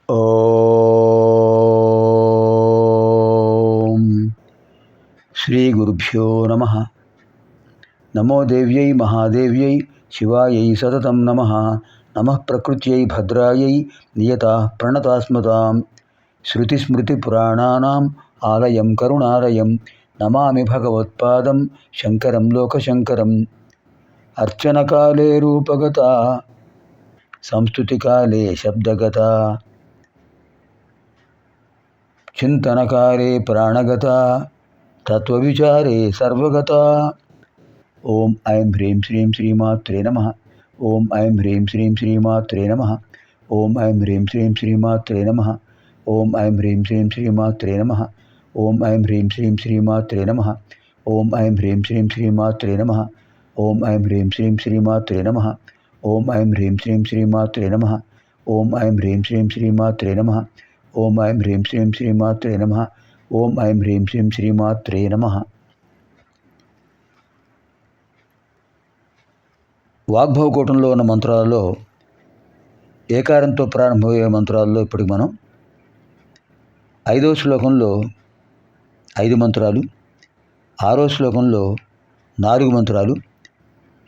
ఓం శ్రీ గురుభ్యో నమః. నమో దేవ్యై మహాదేవ్యై శివాయై సతతం నమః. నమః ప్రకృత్యై భద్రాయై నియతా ప్రణతాస్మతాం. శృతిస్మృతిపురాణానాం ఆలయం కరుణాలయం నమామి భగవత్పాదం శంకరం లోకశంకరం. అర్చనకాలే రూపగత సంస్తుతికాలే శబ్దగత చింతనకాలే ప్రాణగత తత్వవిచారే సర్వగత. ఓం ఐం హ్రీం శ్రీం శ్రీమాత్రే నమః. ఓం ఐం హ్రీం శ్రీం శ్రీమాత్రే నమః. ఓం ఐం హ్రీం శ్రీం శ్రీమాత్రే నమః. ఓం ఐం హ్రీం శ్రీం శ్రీమాత్రే నమః. ఓం ఐం హ్రీం శ్రీం శ్రీమాత్రే నమః. ఓం ఐం హ్రీం శ్రీం శ్రీమాత్రే నమః. ఓం ఐం హ్రీం శ్రీం శ్రీమాత్రే నమః. ఓం ఐం హ్రీం శ్రీం శ్రీమాత్రే నమః. ఓం ఐం హ్రీం శ్రీం శ్రీమాత్రే నమః. ఓం ఐం హ్రీం శ్రీం శ్రీమాత్రే నమః. ఓం ఐం హ్రీం శ్రీం శ్రీమాత్రే నమః. వాగ్భవకూటంలో ఉన్న మంత్రాలలో ఏకారంతో ప్రారంభమయ్యే మంత్రాల్లో ఇప్పటికి మనం 5వ శ్లోకంలో 5 మంత్రాలు, 6వ శ్లోకంలో 4 మంత్రాలు,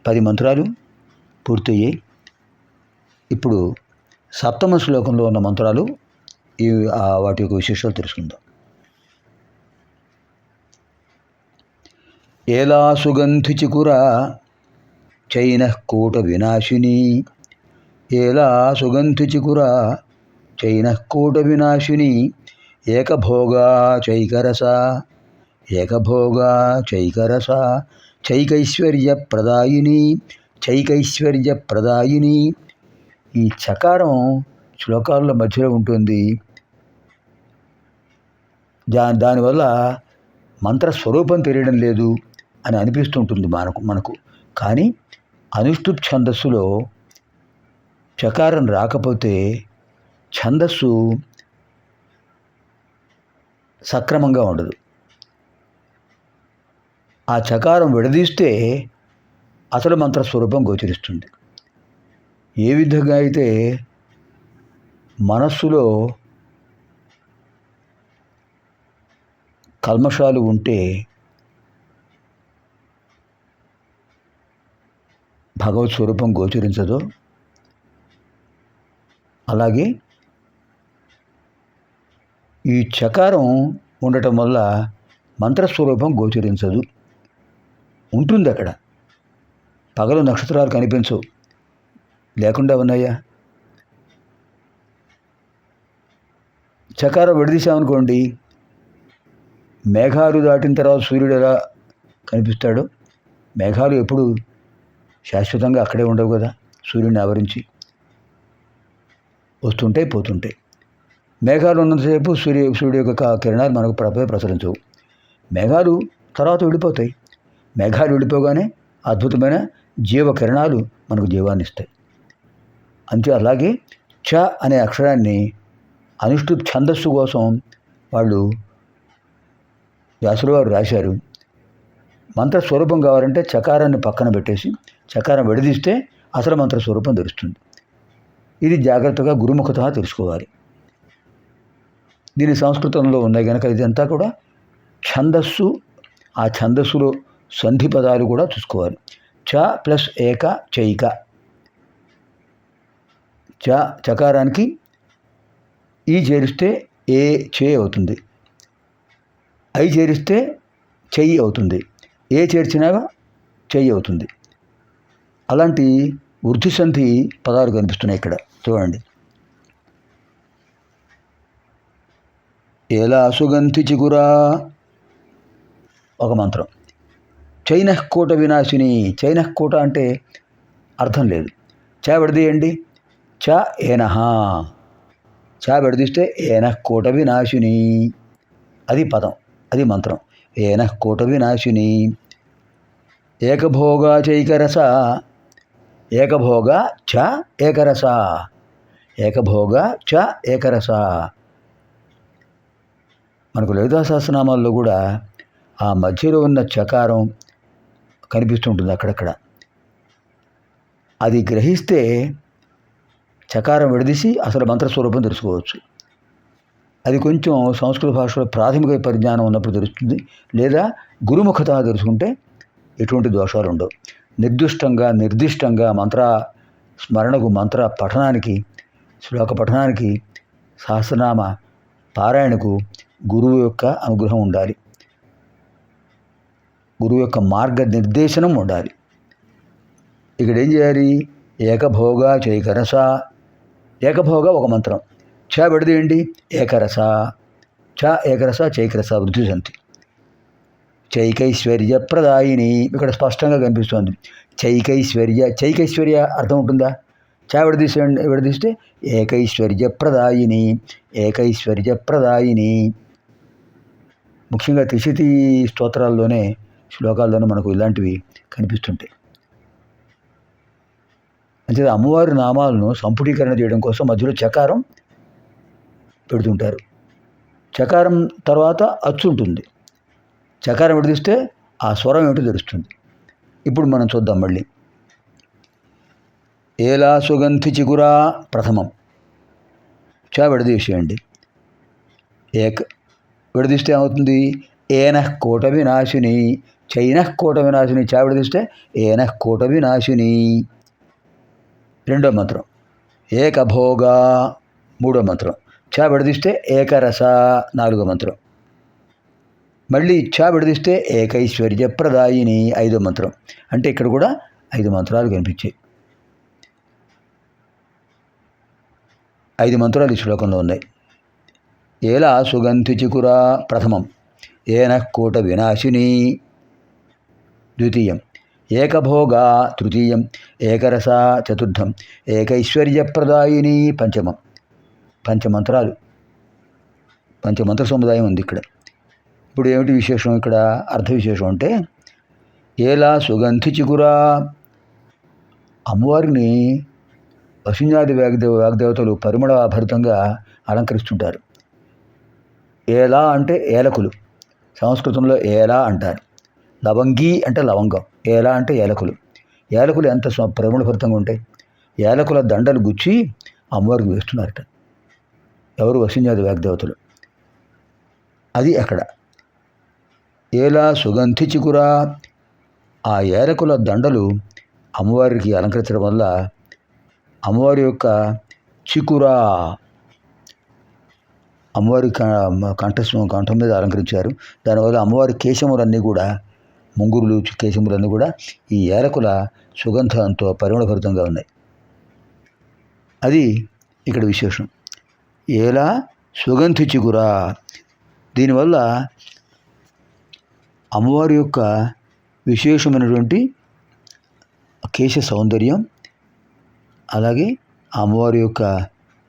10 మంత్రాలు పూర్తయ్యాయి. ఇప్పుడు 7వ శ్లోకంలో ఉన్న మంత్రాలు వాటి యొక్క విశేషాలు తెలుసుకుందాం. ఏలా సుగంధి చికుర చైనః కూట వినాశిని. ఏలా సుగంధి చికుర చైనః కూట వినాశిని. ఏకభోగా చైకరస ఏకభోగా చైకరస చైకైశ్వర్య ప్రదాయిని చైకైశ్వర్య ప్రదాయిని. ఈ చకారం శ్లోకాల మధ్యలో ఉంటుంది. దానివల్ల మంత్రస్వరూపం తెలియడం లేదు అని అనిపిస్తుంటుంది మనకు. కానీ అనుష్ఠుప్ ఛందస్సులో చకారం రాకపోతే ఛందస్సు సక్రమంగా ఉండదు. ఆ చకారం విడదీస్తే అసలు మంత్రస్వరూపం గోచరిస్తుంది. ఏ విధంగా అయితే మనస్సులో కల్మషాలు ఉంటే భగవత్ స్వరూపం గోచరించదో, అలాగే ఈ చకారం ఉండటం వల్ల మంత్రస్వరూపం గోచరించదు. ఉంటుంది అక్కడ. పగలు నక్షత్రాలు కనిపించవు, లేకుండా ఉన్నాయా? చకారం విడదీశామనుకోండి, మేఘాలు దాటిన తర్వాత సూర్యుడు ఎలా కనిపిస్తాడో, మేఘాలు ఎప్పుడు శాశ్వతంగా అక్కడే ఉండవు కదా, సూర్యుడిని ఆవరించి వస్తుంటాయి పోతుంటాయి. మేఘాలు ఉన్నంతసేపు సూర్యుడి యొక్క కిరణాలు మనకు ప్రసరించవు. మేఘాలు తర్వాత విడిపోతాయి. మేఘాలు విడిపోగానే అద్భుతమైన జీవ కిరణాలు మనకు జీవాన్ని ఇస్తాయి. అంతే. అలాగే చ అనే అక్షరాన్ని అనుష్ఠుప్ ఛందస్సు కోసం వాళ్ళు వ్యాసుల వారు రాశారు. మంత్రస్వరూపం కావాలంటే చకారాన్ని పక్కన పెట్టేసి చకారం విడదీస్తే అసలు మంత్రస్వరూపం తెలుస్తుంది. ఇది జాగ్రత్తగా గురుముఖత తెలుసుకోవాలి. దీని సంస్కృతంలో ఉన్నాయి కనుక ఇదంతా కూడా ఛందస్సు. ఆ ఛందస్సులో సంధి పదాలు కూడా చూసుకోవాలి. చ ప్లస్ ఏక చైక. చకారానికి ఈ చేరిస్తే ఏ చే అవుతుంది, ఐ చేరిస్తే చెయ్యి అవుతుంది, ఏ చేర్చినాగా చెయ్యి అవుతుంది. అలాంటి వృద్ధి సంధి పదాలు కనిపిస్తున్నాయి ఇక్కడ చూడండి. ఏలా సుగంధి చిగురా ఒక మంత్రం. చైనః కూట వినాశిని. చైనః కూట అంటే అర్థం లేదు. చ విడదీయండి. చ ఏనహ. చ విడదీస్తే ఏనః కూట వినాశిని. అది పదం, అది మంత్రం. ఏనః కూట వినాశిని. ఏకభోగా చైకరస. ఏకభోగా చ ఏకరస. ఏకభోగా చ ఏకరస. మనకు లలితా సహస్రనామాల్లో కూడా ఆ మధ్యలో ఉన్న చకారం కనిపిస్తుంటుంది అక్కడక్కడ. అది గ్రహిస్తే చకారం విడదీసి అసలు మంత్రస్వరూపం తెలుసుకోవచ్చు. అది కొంచెం సంస్కృత భాషలో ప్రాథమిక పరిజ్ఞానం ఉన్నప్పుడు తెలుస్తుంది. లేదా గురుముఖత తెలుసుకుంటే ఎటువంటి దోషాలు ఉండవు. నిర్దిష్టంగా మంత్ర స్మరణకు, మంత్ర పఠనానికి, శ్లోక పఠనానికి, సహస్రనామ పారాయణకు గురువు యొక్క అనుగ్రహం ఉండాలి. గురువు యొక్క మార్గనిర్దేశనం ఉండాలి. ఇక్కడ ఏం చేయాలి? ఏకభోగ చైకరస. ఏకభోగ ఒక మంత్రం, చ విడదీయండి, ఏకరస. చ ఏకరస చైకరస వృద్ధి సంతి. చైకైశ్వర్యప్రదాయిని ఇక్కడ స్పష్టంగా కనిపిస్తోంది. చైకైశ్వర్య అర్థం ఉంటుందా? చ విడదీస్తే ఏకైశ్వర్యప్రదాయిని. ముఖ్యంగా త్రిశతి స్తోత్రాల్లోనే, శ్లోకాల్లోనే మనకు ఇలాంటివి కనిపిస్తుంటాయి. అంతే అమ్మవారి నామాలను సంపుటీకరణ చేయడం కోసం మధ్యలో చకారం పెడుతుంటారు. చకారం తర్వాత అచ్చు ఉంటుంది. చకారం విడదీస్తే ఆ స్వరం ఏమిటో తెలుస్తుంది. ఇప్పుడు మనం చూద్దాం మళ్ళీ. ఏలా సుగంధి చిగురా ప్రథమం, చ విడదీసేయండి. విడదీస్తే ఏమవుతుంది? ఏనః కోట వినాశిని. చైనః కోట వినాశిని. చ విడదీస్తే ఏనః కోట వినాశిని. రెండో మంత్రం. ఏకభోగ మూడో మంత్రం. చ విడదీస్తే ఏకరస నాలుగో మంత్రం. మళ్ళీ చ విడదీస్తే ఏకైశ్వర్యప్రదాయిని ఐదో మంత్రం. అంటే ఇక్కడ కూడా 5 మంత్రాలు కనిపించాయి. 5 మంత్రాలు ఈ శ్లోకంలో ఉన్నాయి. ఏలా సుగంధి చికురా ప్రథమం, ఏనః కోట వినాశిని ద్వితీయం, ఏకభోగ తృతీయం, ఏకరస చతుర్థం, ఏకైశ్వర్యప్రదాయిని పంచమం. పంచమంత్రాలు, పంచమంత్ర సముదాయం ఉంది ఇక్కడ. ఇప్పుడు ఏమిటి విశేషం? ఇక్కడ అర్థ విశేషం అంటే, ఏలా సుగంధి చిగురా, అమ్మవారిని వసుంజాది వాగ్దేవతలు పరిమళభరితంగా అలంకరిస్తుంటారు. ఏలా అంటే ఏలకులు, సంస్కృతంలో ఏలా అంటారు. లవంగి అంటే లవంగం, ఏలా అంటే ఏలకులు. ఏలకులు ఎంత పరిమళభరితంగా ఉంటాయి. ఏలకుల దండలు గుచ్చి అమ్మవారికి వేస్తున్నారట ఎవరు? వసుంజాది వాగ్దేవతలు. అది అక్కడ ఏలా సుగంధి చికురా. ఆ ఏలకుల దండలు అమ్మవారికి అలంకరించడం వల్ల అమ్మవారి యొక్క చికురా, అమ్మవారి కంఠం మీద అలంకరించారు. దానివల్ల అమ్మవారి కేశములన్నీ కూడా, ముంగురులు కేశములన్నీ కూడా ఈ ఏలకుల సుగంధంతో పరిమళభరితంగా ఉన్నాయి. అది ఇక్కడ విశేషం. ఏలా సుగంధి చిగురా. దీనివల్ల అమ్మవారి యొక్క విశేషమైనటువంటి కేశ సౌందర్యం, అలాగే అమ్మవారి యొక్క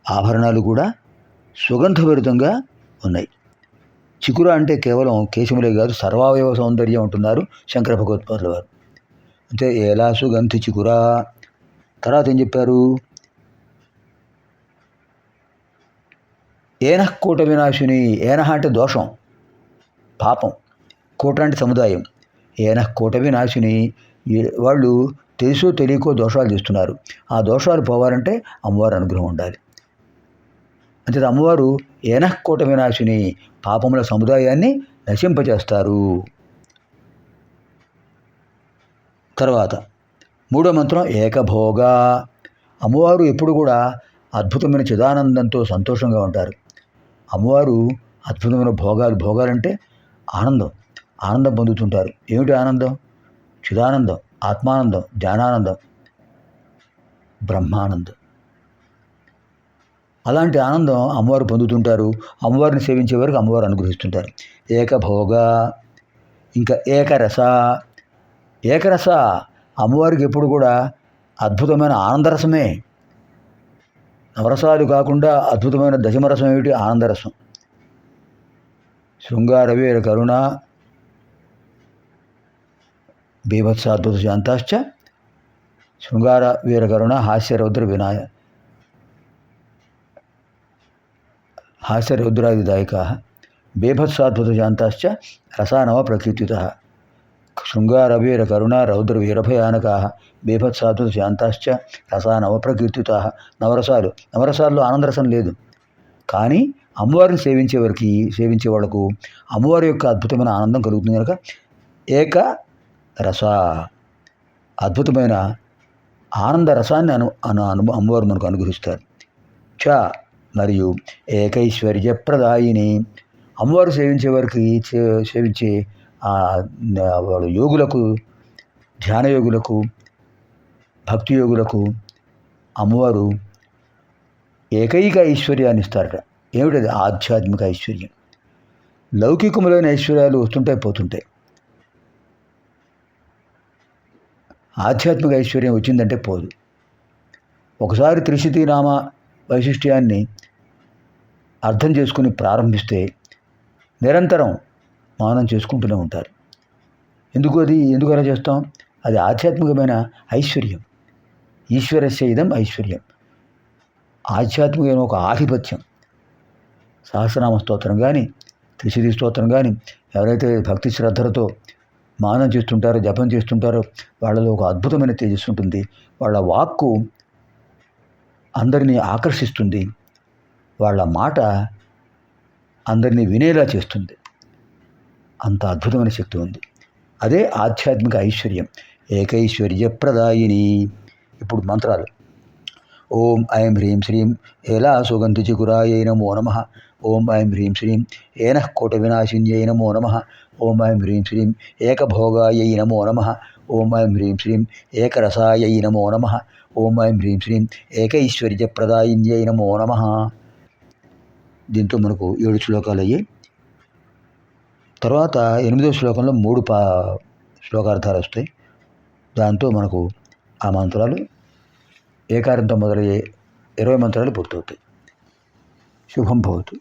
ఆభరణాలు కూడా సుగంధభరితంగా ఉన్నాయి. చికుర అంటే కేవలం కేశములే కాదు, సర్వావయవ సౌందర్యం అంటున్నారు శంకర భగవత్పాదుల వారు. అంటే ఏలా సుగంధి చికురా. తర్వాత ఏం చెప్పారు? ఏనః కోట వినాశిని. ఏనః అంటే దోషం, పాపం. కోట అంటే సముదాయం. ఏనః కోట వినాశిని. వాళ్ళు తెలుసో తెలియకో దోషాలు చేస్తున్నారు. ఆ దోషాలు పోవాలంటే అమ్మవారి అనుగ్రహం ఉండాలి. అంతే అమ్మవారు ఏనః కోట వినాశిని, పాపముల సముదాయాన్ని నశింపచేస్తారు. తర్వాత మూడో మంత్రం ఏకభోగ. అమ్మవారు ఎప్పుడు కూడా అద్భుతమైన చిదానందంతో సంతోషంగా ఉంటారు. అమ్మవారు అద్భుతమైన భోగాలంటే ఆనందం పొందుతుంటారు. ఏమిటి ఆనందం? చిదానందం, ఆత్మానందం, జ్ఞానానందం, బ్రహ్మానందం. అలాంటి ఆనందం అమ్మవారు పొందుతుంటారు. అమ్మవారిని సేవించే వరకు అమ్మవారు అనుగ్రహిస్తుంటారు. ఏకభోగ. ఇంకా ఏకరస. ఏకరస అమ్మవారికి ఎప్పుడు కూడా అద్భుతమైన ఆనందరసమే. నవరసాలు కాకుండా అద్భుతమైన దశమరసం ఏమిటి? ఆనందరసం. శృంగారవీర కరుణ బీభత్సాద్భుత శాంతాశ్చ శృంగార వీర కరుణ హాస్యరౌద్రాదిదాయకా బీభత్సాద్భుత శాంతాశ్చ రసానవ ప్రకీర్తితః. శృంగారవీర కరుణా రౌద్ర వీరభయానకా బీభత్సాధు శాంతాశ్చ రసా నవప్రకీర్తితా. నవరసాల్లో ఆనందరసం లేదు. కానీ అమ్మవారిని సేవించే వాళ్ళకు అమ్మవారి యొక్క అద్భుతమైన ఆనందం కలుగుతుంది కనుక ఏక రస, అద్భుతమైన ఆనంద రసాన్ని అమ్మవారు మనకు అనుగ్రహిస్తారు. చ మరియు ఏకైశ్వర్యప్రదాయిని, అమ్మవారు సేవించే వాళ్ళు యోగులకు, ధ్యాన యోగులకు, భక్తి యోగులకు అమ్మవారు ఏకైక ఐశ్వర్యాన్ని ఇస్తారట. ఏమిటది? ఆధ్యాత్మిక ఐశ్వర్యం. లౌకికములైన ఐశ్వర్యాలు వస్తుంటాయి, పోతుంటాయి. ఆధ్యాత్మిక ఐశ్వర్యం వచ్చిందంటే పోదు. ఒకసారి త్రిశతి నామ వైశిష్ట్యాన్ని అర్థం చేసుకుని ప్రారంభిస్తే నిరంతరం మానం చేసుకుంటూనే ఉంటారు. ఎందుకు అలా చేస్తాం? అది ఆధ్యాత్మికమైన ఐశ్వర్యం. ఈశ్వరస్య ఇదం ఐశ్వర్యం. ఆధ్యాత్మికమైన ఒక ఆధిపత్యం. సహస్రనామ స్తోత్రం కానీ, త్రిశతి స్తోత్రం కానీ ఎవరైతే భక్తి శ్రద్ధలతో మానం చేస్తుంటారో, జపం చేస్తుంటారో వాళ్ళలో ఒక అద్భుతమైన తేజస్సు ఉంటుంది. వాళ్ళ వాక్కు అందరినీ ఆకర్షిస్తుంది. వాళ్ళ మాట అందరినీ వినేలా చేస్తుంది. అంత అద్భుతమైన శక్తి ఉంది. అదే ఆధ్యాత్మిక ఐశ్వర్యం. ఏకైశ్వర్యప్రదాయిని. ఇప్పుడు మంత్రాలు. ఓం ఐం హ్రీం శ్రీం ఏలా సుగంధి చికురాయై నమో నమః. ఓం ఐం హ్రీం శ్రీం ఏనః కోట వినాశిన్యై నమో నమః. ఓం ఐం హ్రీం శ్రీం ఏకభోగాయై నమో నమః. ఓం ఐం హ్రీం శ్రీం ఏకరసాయై నమో నమః. ఓం ఐం హ్రీం శ్రీం ఏకైశ్వర్యప్రదాయిన్యై నమో నమః. దీంతో మనకు 7 శ్లోకాలు అయ్యాయి. తర్వాత 8వ శ్లోకంలో 3 శ్లోకార్థాలు వస్తాయి. దాంతో మనకు ఆ మంత్రాలు ఏకారంతో మొదలయ్యే 20 మంత్రాలు పూర్తవుతాయి. శుభం భవతు.